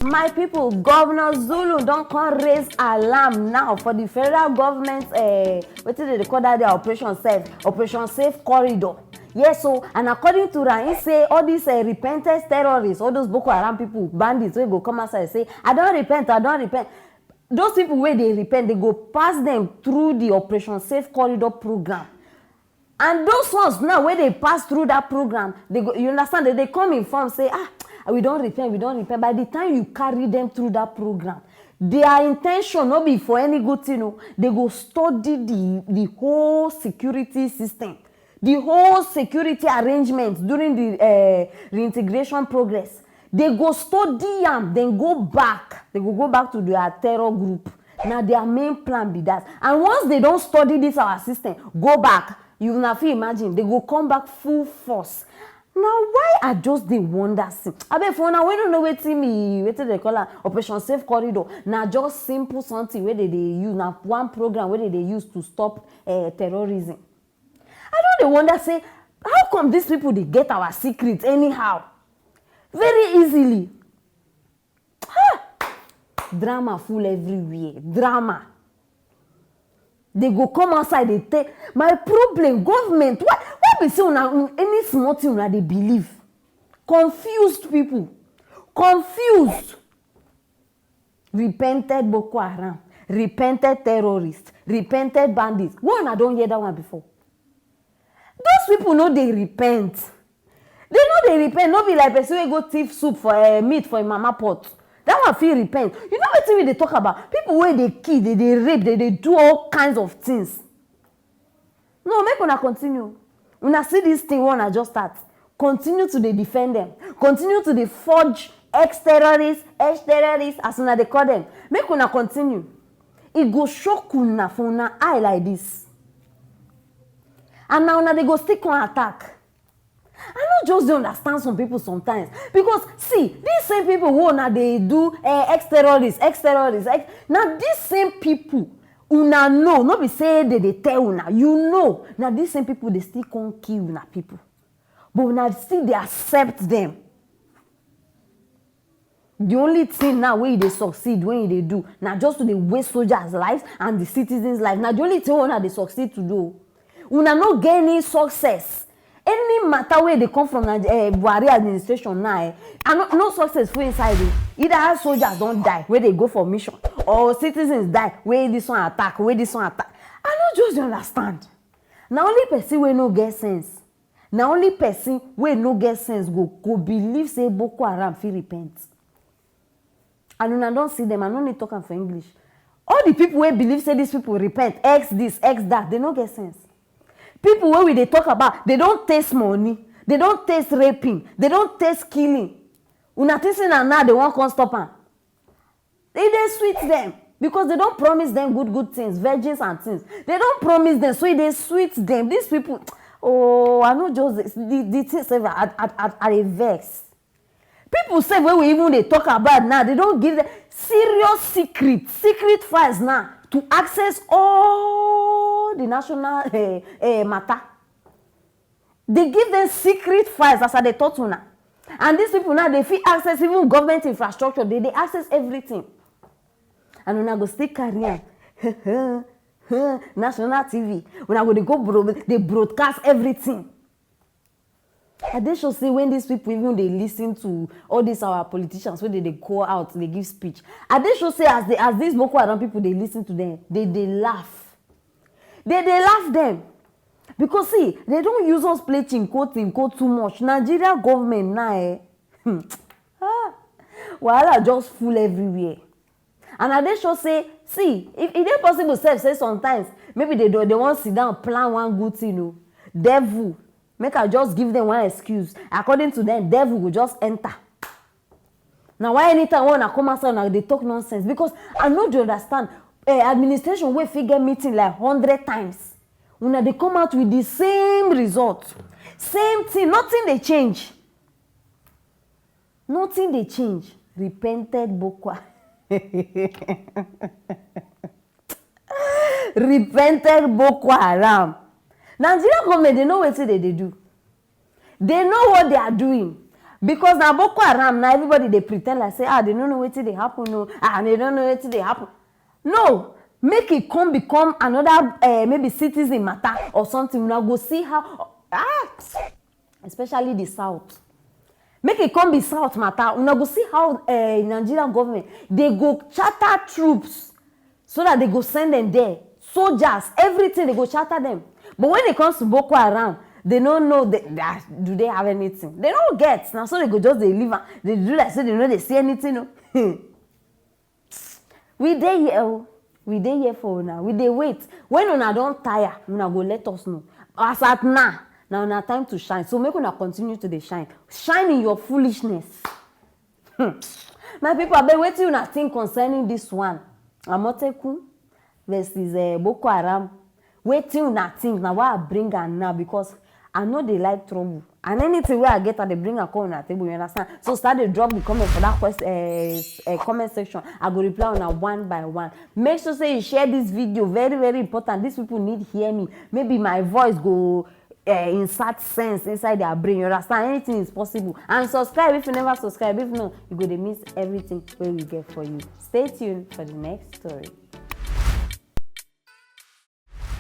My people, Governor Zulum don't come raise alarm now for the federal government. What did they call that? The Operation Safe Corridor. Yes, so and according to that, he say all these repentant terrorists, all those Boko Haram people, bandits, will go come outside and say, I don't repent. Those people where they repent, they go pass them through the Operation Safe Corridor program. And those ones now, when they pass through that program, they go, you understand that they come in form, say, we don't repent. By the time you carry them through that program, their intention not be for any good thing. No. They go study the whole security system, the whole security arrangements during the reintegration progress. They go study them, then go back. They go back to their terror group. Now their main plan be that. And once they don't study this our system, go back. You will not imagine they go come back full force. Now why I just the wonder see? I bet for now we don't know what they call it, Operation Safe Corridor. Now just simple something where they use now one program where they use to stop terrorism. I don't wonder say how come these people they get our secrets anyhow? Very easily. Drama full everywhere. Drama. They go come outside, they take my problem, government. Why be say any small thing that they believe? Confused people. Confused. Repented Boko Haram, repented terrorists, repented bandits. One, I don't hear that one before. Those people know they repent. They know they repent. Not be like person who go thief soup for meat for a mama pot. That one feel repent. You know what they talk about? People where they kill, they rape, they do all kinds of things. No, make una continue. When I see this thing, when I just start, continue to defend them. Continue to forge ex-terrorists, as soon as they call them. Make una continue. It go shock una for una eye like this. And now they go stick on attack. I don't just understand some people sometimes. Because, see, these same people who now they do ex-terrorists. Now, these same people, una know, not be say they tell una, you know. Now, these same people, they still can't kill una people. But now, still they accept them. The only thing now where they succeed, when they do, now just to the waste soldiers' lives and the citizens' lives. Now, the only thing una they succeed to do, una not get any success. Any matter where they come from Buhari administration now, and no successful inside it. Either soldiers don't die where they go for mission, or citizens die where this one attack, I don't just understand. Now only person where no get sense. Now only person where no get sense go believe say Boko Haram feel repent. And when I don't see them, I don't need talking for English. All the people where believe say these people repent, X this, X that, they don't get sense. People where they talk about, they don't taste money, they don't taste raping, they don't taste killing. Una thinking and now they won't come stop them. They sweet them because they don't promise them good things, virgins and things. They don't promise them, so they sweet them. These people, I know just the things are a vex. People say when we even they talk about now, they don't give them serious secret files now to access all the national matter. They give them secret files as they taught now. And these people now, they feel access even government infrastructure. They access everything. And when I go still carry national TV, when I go they broadcast everything. And they should say when these people even they listen to all these our politicians, when they go out, they give speech. And they should say as these Boko Haram people they listen to them, they laugh. They laugh them. Because see, they don't use us play chinko too much. Nigeria government now wahala just full everywhere. And they should say, see, if it's possible say sometimes, maybe they want to sit down plan one good thing, you know. Devil. Make I just give them one excuse. According to them, devil will just enter. Now, why anytime when I come outside, they talk nonsense? Because I know you understand. Administration will figure meeting like 100 times. When they come out with the same result. Same thing. Nothing they change. Nothing they change. Repented Boko. Repented Boko Haram. Nigerian government, they know what they do. They know what they are doing. Because now Boko Haram, now everybody they pretend like say, they don't know what they happen, no, they don't know what they happen. No, make it become another maybe citizen matter or something. Now go see how especially the south. Make it be south matter. Now go see how Nigerian government they go charter troops so that they go send them there. Soldiers, everything they go charter them. But when it comes to Boko Haram, they don't know do they have anything. They don't get. Now so they go just they leave and they do that so they know they see anything. No? We dey here. We dey here for now. We dey wait. When una don't tire, una go let us know. As at now una time to shine. So make una continue to dey shine. Shine in your foolishness. My people, I been waiting una think concerning this one. Amoteku versus Boko Haram. Waiting una think now why I bring her now because I know they like trouble. And anything where I get her, they bring her come on the table, you understand? So start to drop the comment for that comment section. I go reply on her one by one. Make sure say you share this video. Very, very important. These people need to hear me. Maybe my voice go insert sense inside their brain. You understand? Anything is possible. And subscribe if you never subscribe. If not, you go to miss everything where we get for you. Stay tuned for the next story.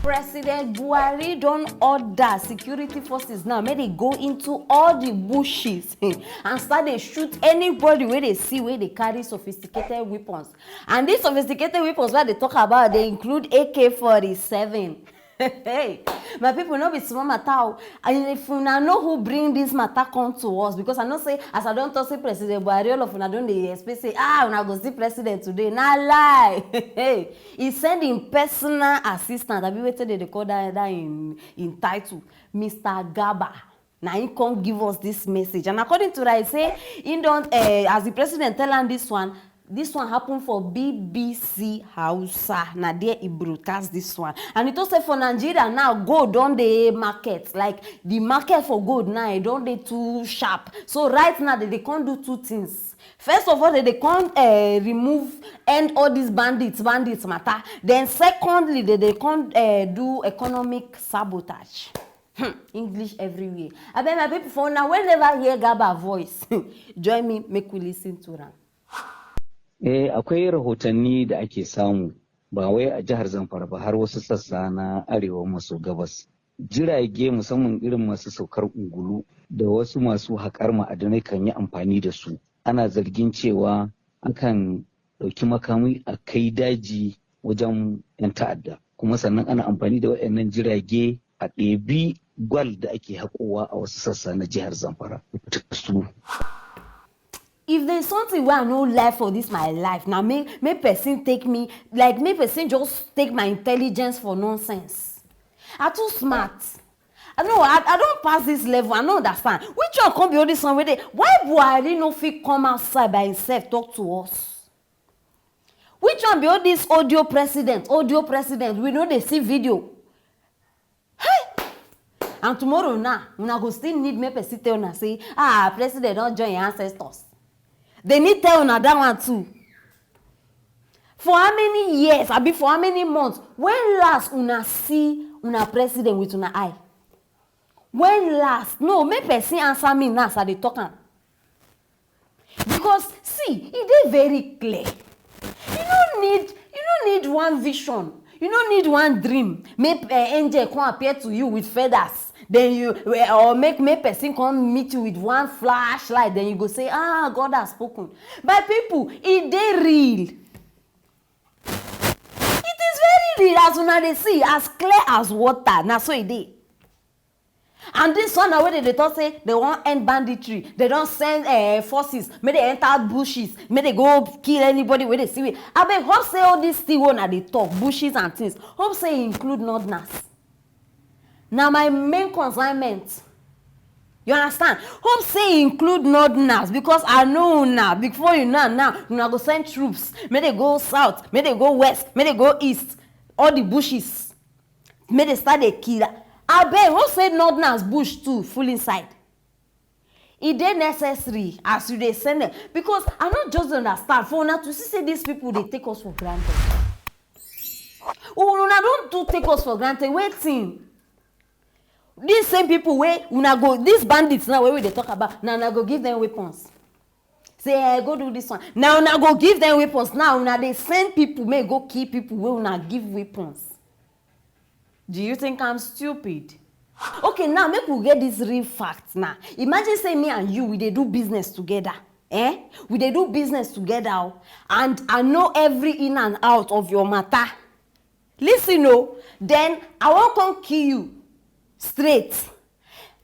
President Buhari don't order security forces now. May they go into all the bushes and start to shoot anybody where they see where they carry sophisticated weapons. And these sophisticated weapons where they talk about, they include AK-47. Hey, my people no be small matter. And if you know who bring this matter come to us, because I know say as I don't talk say President Buhari, all of una don't dey expect say una go see president today. Nah lie. Hey, he send him personal assistant. I be waiting they call that in title, Mr. Gaba. Now he come give us this message, and according to that, he say he don't as the president tell him this one. This one happened for BBC Hausa. Now there he broadcast this one. And it also for Nigeria now, gold on the market. Like the market for gold now, don't they too sharp. So right now they can't do two things. First of all, they can't end all these bandits matter. Then secondly, they can't do economic sabotage. English everywhere. I bet my people for now, whenever hear Gaba voice, join me, make we listen to them. Akwai rahotanni da ake samu ba wai a jihar Zamfara ba har wasu sassa na arewa maso gabas. Jirage musamman irin masu saukar ungulu da wasu masu haƙar ma'adanai kan yi amfani da su. Ana zargin cewa akan ɗauki makami a kai daji wajen 'yan ta'adda. Kuma sannan ana amfani da waɗannan jirage a ɗebi gwal da ake haƙowa a wasu sassa na jihar Zamfara. If there's something where I no life for this my life, now make person take me, like make person just take my intelligence for nonsense. I'm too smart. I don't pass this level. I don't understand. Which one come be all this one with it? Why Buhari no fit come outside by himself talk to us? Which one be all this audio president? We know they see video. Hey! And tomorrow now, una go still need me person tell una say, president don't join your ancestors. They need tell una that one too. For how many years, for how many months, when last una see una president with una eye? When last? No, make person answer me now as they talking. Because see, it is very clear. You don't need one vision. You don't need one dream. Make angel come appear to you with feathers. Then you or make person come meet you with one flashlight. Then you go say, God has spoken. But people, it dey real. It is very real as una dey see, as clear as water. Now so it dey. And this one where they talk say they want end banditry. They don't send forces. May they enter bushes. May they go kill anybody where they see it. I beg, hope say all these things when they talk bushes and things. Hope say include Northerners. Now my main consignment. You understand? Hope say include Northerners because I know now. Before you now go send troops. May they go south. May they go west. May they go east. All the bushes. May they start a kill. I bet who say Northerners bush too full inside. It is necessary as you they send them because I not just understand for now to see these people they take us for granted. Oh, no, don't take us for granted. Waiting. These same people wey una go, these bandits now wey we dey talk about, na una go give them weapons. Say go do this one. Now una go give them weapons. Now una dey send people may go kill people wey una give weapons. Do you think I'm stupid? Okay, now make we get this real fact now. Imagine say me and you, we dey do business together. We dey do business together, and I know every in and out of your matter. Listen, then I won't come kill you straight.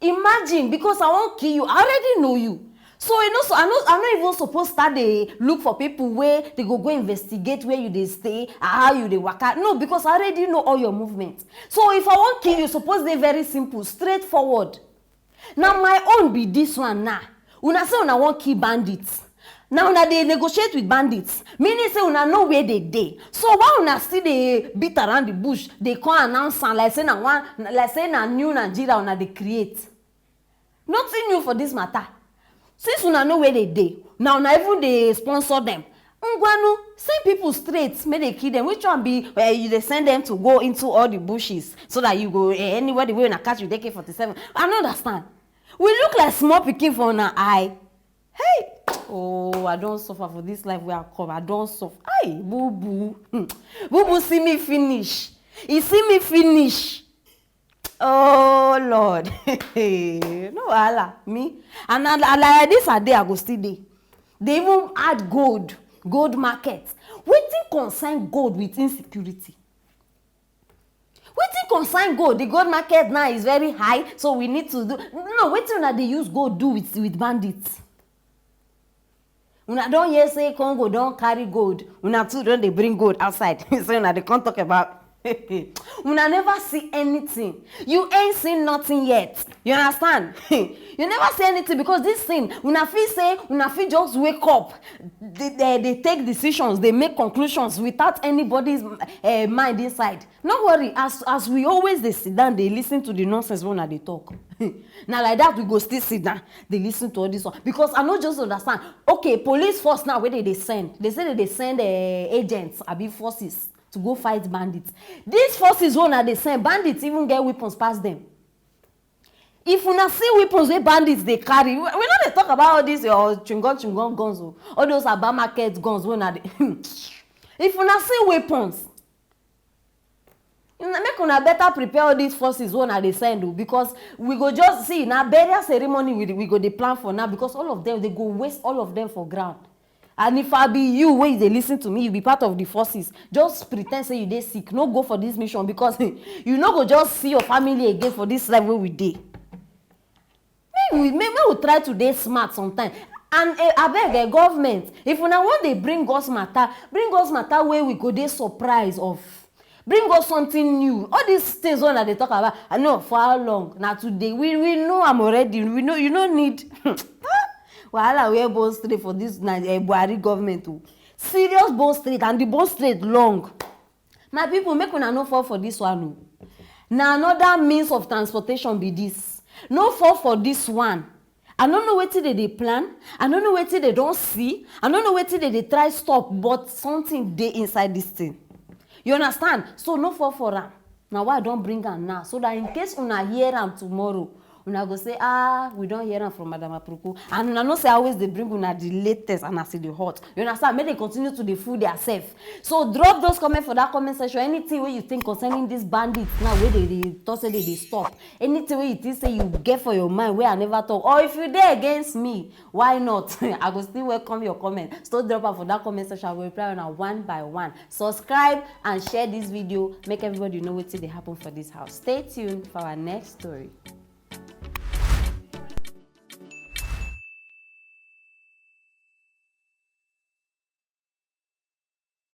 Imagine, because I won't kill you, I already know you. So you know, so I'm not even supposed to start dey look for people where they go investigate where you dey stay, how you dey waka. No, because I already know all your movements. So if I won't kill you, suppose they very simple, straightforward. Now my own be this one now. Una say una won't kill bandits. Now una dey negotiate with bandits. Meaning say una know where they dey. So why una still dey beat around the bush? They can't announce and like say na new Nigeria una dey create. Nothing new for this matter. Since una know where they dey, now una even dey sponsor them. Ngwanu, send people straight, may they kill them. Which one be where you dey send them to go into all the bushes so that you go anywhere the way una catch you AK-47? I don't understand. We look like small pikin for una eye. Hey, oh, I don't suffer for this life where I come. I don't suffer. Hey, boo boo, boo boo, see me finish. He see me finish. Oh Lord, no wahala me. And like this a day I go still dey. They even add gold market. Wetin concern gold with insecurity? Wetin concern gold? The gold market now is very high, so we need to do. No, wetin una dey use gold do with bandits? Una don hear say Congo don carry gold. Una too don dey bring gold outside. So una dey come talk about. Una never see anything. You ain't seen nothing yet. You understand? You never see anything, because this thing, una feel just wake up. They take decisions, they make conclusions without anybody's mind inside. No worry, as we always they sit down, they listen to the nonsense when they talk. Now like that we go still sit down, they listen to all this one. Because I know just understand. Okay, police force now where they send. They say that they send agents, abi forces, to go fight bandits. These forces when they send, bandits even get weapons past them. If una see weapons wey bandits they carry, we know they talk about all these chewing-gum guns, all those Aba market guns when they if una see weapons, make una better prepare all these forces when they send, because we go just see now burial ceremony we go dey plan for now, because all of them they go waste all of them for ground. And if I be you, when they listen to me, you be part of the forces. Just pretend say you dey sick. No go for this mission, because you no go just see your family again for this life where we dey. Maybe we try to dey smart sometimes. And abeg government, if una want they bring us matter where we go dey surprise of. Bring us something new. All these things when they talk about, I know for how long. Now today we know I'm already. We know you don't need. Wahala we bone straight for this Buhari government too. Serious bone straight, and the bone straight long. My people, make una no fall for this one. Now another means of transportation be this. No fall for this one. I don't know what they plan. I don't know what they don't see. I don't know what they try stop, but something they inside this thing. You understand? So no fall for am. Now why I don't bring am now? So that in case una hear am tomorrow, una go say, we don't hear am from Madam Aproko. And una know say always they bring una the latest and I see the hot. You understand? May they continue to the food themselves. So drop those comments for that comment section. Anything where you think concerning these bandits now where they talk say they stop. Anything where you think say you get for your mind where I never talk. Or if you there against me, why not? I go still welcome your comment. So drop out for that comment section. I will reply on one by one. Subscribe and share this video. Make everybody know what they happen for this house. Stay tuned for our next story.